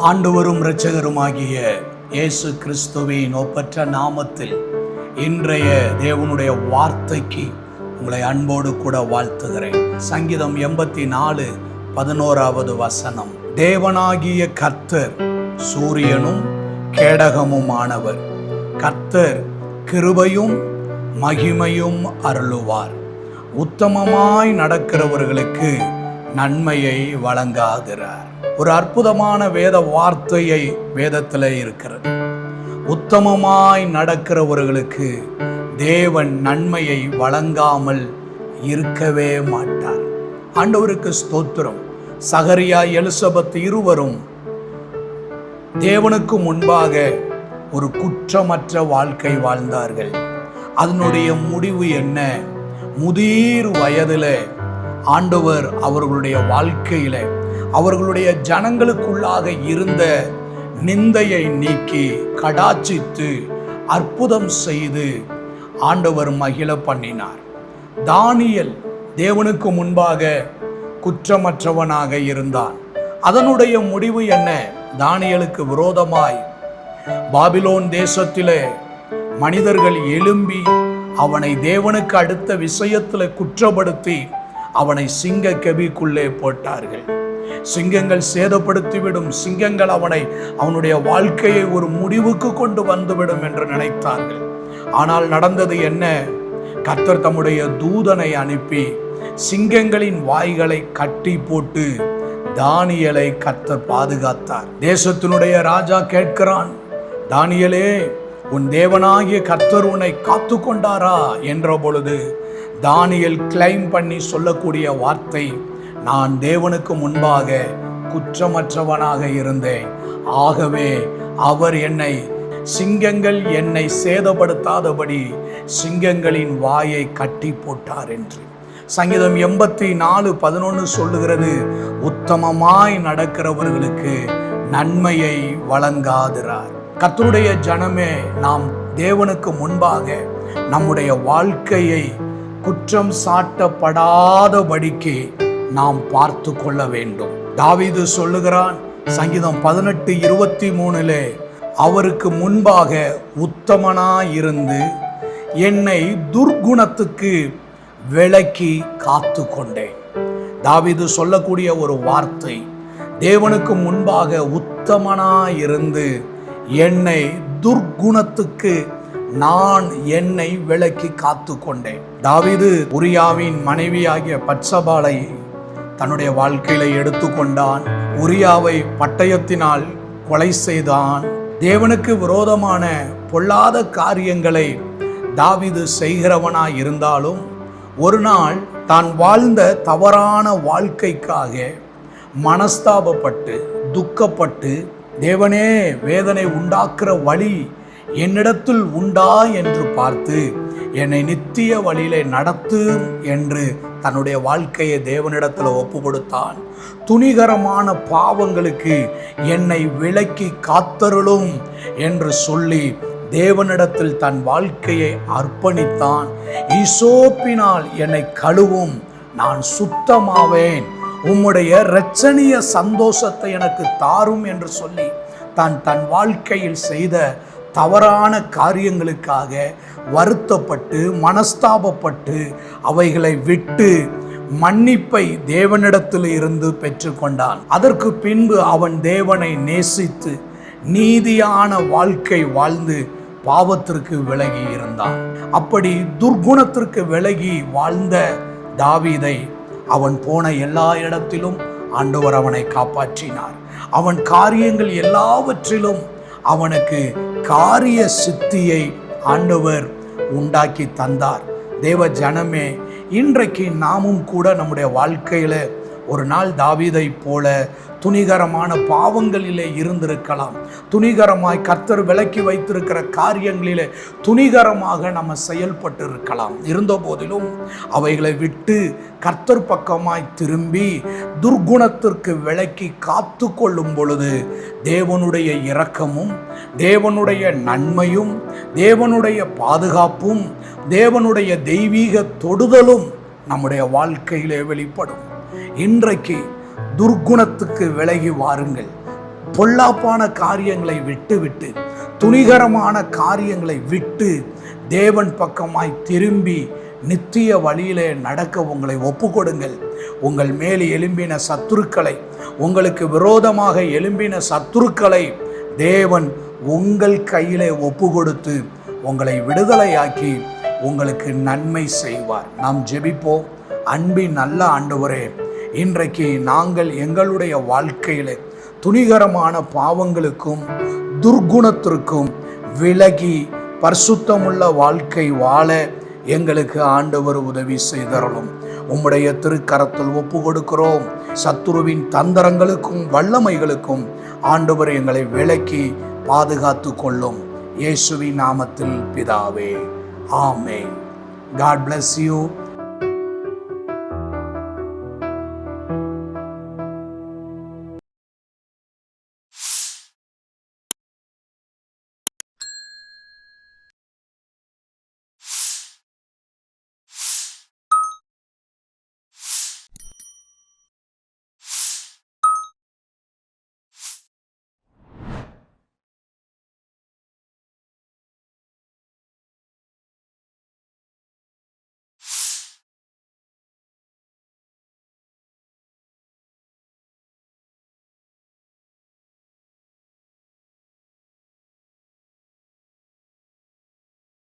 ஆண்டவரும் இரட்சகருமாகிய இயேசு கிறிஸ்துவின் ஒப்பற்ற நாமத்தில் இன்றைய தேவனுடைய வார்த்தைக்கு உங்களை அன்போடு கூட வாழ்த்துகிறேன். சங்கீதம் 84:11 தேவனாகிய கர்த்தர் சூரியனும் கேடகமுமானவர். கர்த்தர் கிருபையும் மகிமையும் அருளுவார். உத்தமமாய் நடக்கிறவர்களுக்கு நன்மையை வழங்காகிறார். ஒரு அற்புதமான வேத வார்த்தையை வேதத்தில் இருக்கிறது. உத்தமமாய் நடக்கிறவர்களுக்கு தேவன் நன்மையை வழங்காமல் இருக்கவே மாட்டார். ஆண்டவருக்கு ஸ்தோத்திரம். சகரியா, எலிசபெத் இருவரும் தேவனுக்கு முன்பாக ஒரு குற்றமற்ற வாழ்க்கை வாழ்ந்தார்கள். அதனுடைய முடிவு என்ன? முதிர் வயதில் ஆண்டவர் அவர்களுடைய வாழ்க்கையில அவர்களுடைய ஜனங்களுக்குள்ளாக இருந்த நிந்தையை நீக்கி கடாட்சித்து அற்புதம் செய்து ஆண்டவர் மகிழ பண்ணினார். தானியேல் தேவனுக்கு முன்பாக குற்றமற்றவனாக இருந்தான். அதனுடைய முடிவு என்ன? தானியேலுக்கு விரோதமாய் பாபிலோன் தேசத்திலே மனிதர்கள் எழும்பி அவனை தேவனுக்கு அடுத்த விஷயத்தில் குற்றப்படுத்தி அவனை சிங்க கெபிக்குள்ளே போட்டார்கள். சிங்கங்கள் சேதப்படுத்திவிடும், சிங்கங்கள் அவனுடைய வாழ்க்கையை ஒரு முடிவுக்கு கொண்டு வந்துவிடும் என்று நினைத்தார்கள். ஆனால் நடந்தது என்ன? கர்த்தர் தம்முடைய தூதனை அனுப்பி சிங்கங்களின் வாய்களை கட்டி போட்டு தானியேலை கர்த்தர் பாதுகாத்தார். தேசத்தினுடைய ராஜா கேட்கிறான், தானியேலே, உன் தேவனாகிய கர்த்தர் உன்னை காத்து கொண்டாரா என்ற பொழுது தானியேல் கிளைம் பண்ணி சொல்லக்கூடிய வார்த்தை, நான் தேவனுக்கு முன்பாக குற்றமற்றவனாக இருந்தேன், ஆகவே அவர் சிங்கங்கள் என்னை சேதப்படுத்தாதபடி சிங்கங்களின் வாயை கட்டி போட்டார் என்று. சங்கீதம் 84:11 சொல்லுகிறது, உத்தமமாய் நடக்கிறவர்களுக்கு நன்மையை வழங்காதிரார். கர்த்தருடைய ஜனமே, நாம் தேவனுக்கு முன்பாக நம்முடைய வாழ்க்கையை குற்றம் சாட்டப்படாதபடிக்கு நாம் பார்த்து கொள்ள வேண்டும். தாவீது சொல்லுகிறான், சங்கீதம் 18:23, அவருக்கு முன்பாக உத்தமனாயிருந்து என்னை துர்குணத்துக்கு விலக்கி காத்து கொண்டேன். தாவீது சொல்லக்கூடிய ஒரு வார்த்தை, தேவனுக்கு முன்பாக உத்தமனாயிருந்து என்னை துர்குணத்துக்கு நான் என்னை விலக்கி காத்து கொண்டேன். தாவீது உரியாவின் மனைவியாகிய பத்சபாளை தன்னுடைய வாழ்க்கையில எடுத்துக்கொண்டான். உரியாவை பட்டயத்தினால் கொலை செய்தான். தேவனுக்கு விரோதமான பொல்லாத காரியங்களை தாவீது செய்கிறவனாய் இருந்தாலும் ஒரு நாள் தான் வாழ்ந்த தவறான வாழ்க்கைக்காக மனஸ்தாபப்பட்டு துக்கப்பட்டு, தேவனே, வேதனை உண்டாக்குற வழி என்னிடத்தில் உண்டா என்று பார்த்து என்னை நித்திய வழியிலே நடத்து என்று தன்னுடைய வாழ்க்கையை தேவனிடத்தில் ஒப்பு கொடுத்தான். துணிகரமான பாவங்களுக்கு என்னை விலக்கி காத்தருளும் என்று சொல்லி தேவனிடத்தில் தன் வாழ்க்கையை அர்ப்பணித்தான். ஈசோப்பினால் என்னை கழுவும், நான் சுத்தமாவேன், உம்முடைய இரட்சணிய சந்தோஷத்தை எனக்கு தாரும் என்று சொல்லி தன் வாழ்க்கையில் செய்த தவறான காரியங்களுக்காக வருத்தப்பட்டு மனஸ்தாபப்பட்டு அவைகளை விட்டு மன்னிப்பை தேவனிடத்தில் இருந்து பெற்றுக்கொண்டான். அதற்கு பின்பு அவன் தேவனை நேசித்து நீதியான வாழ்க்கை வாழ்ந்து பாவத்திற்கு விலகி இருந்தான். அப்படி துர்குணத்திற்கு விலகி வாழ்ந்த தாவீதை அவன் போன எல்லா இடத்திலும் ஆண்டவர் அவனை காப்பாற்றினார். அவன் காரியங்கள் எல்லாவற்றிலும் அவனுக்கு காரிய சித்தியை ஆண்டவர் உண்டாக்கி தந்தார். தேவ ஜனமே, இன்றைக்கு நாமும் கூட நம்முடைய வாழ்க்கையில ஒரு நாள் தாவீதை போல துணிகரமான பாவங்களிலே இருந்திருக்கலாம். துணிகரமாய் கர்த்தர் விலக்கி வைத்திருக்கிற காரியங்களிலே துணிகரமாக நம்ம செயல்பட்டு இருக்கலாம். இருந்த போதிலும் அவைகளை விட்டு கர்த்தர் பக்கமாய் திரும்பி துர்குணத்திற்கு விலக்கி காத்து கொள்ளும் பொழுது தேவனுடைய இரக்கமும் தேவனுடைய நன்மையும் தேவனுடைய பாதுகாப்பும் தேவனுடைய தெய்வீக தொடுதலும் நம்முடைய வாழ்க்கையிலே வெளிப்படும். இன்றைக்கு துர்குணத்துக்கு விலகி வாருங்கள். பொல்லாப்பான காரியங்களை விட்டு துணிகரமான காரியங்களை விட்டு தேவன் பக்கமாய் திரும்பி நித்திய வழியிலே நடக்க உங்களை ஒப்பு கொடுங்கள். உங்கள் மேல் எழும்பின சத்துருக்களை, உங்களுக்கு விரோதமாக எழும்பின சத்துருக்களை தேவன் உங்கள் கையிலே ஒப்பு கொடுத்து உங்களை விடுதலையாக்கி உங்களுக்கு நன்மை செய்வார். நாம் ஜெபிப்போம். அன்பின் நல்ல ஆண்டவரே, இன்றைக்கு நாங்கள் எங்களுடைய வாழ்க்கையிலே துணிகரமான பாவங்களுக்கும் துர்குணத்திற்கும் விலகி பரிசுத்தமுள்ள வாழ்க்கை வாழ எங்களுக்கு ஆண்டவர் உதவி செய்தருளும். உம்முடைய திருக்கரத்தில் ஒப்பு கொடுக்கிறோம். சத்துருவின் தந்திரங்களுக்கும் வல்லமைகளுக்கும் ஆண்டவர் எங்களை விலக்கி பாதுகாத்து கொள்ளும். இயேசுவின் நாமத்தில் பிதாவே, ஆமென். God bless you.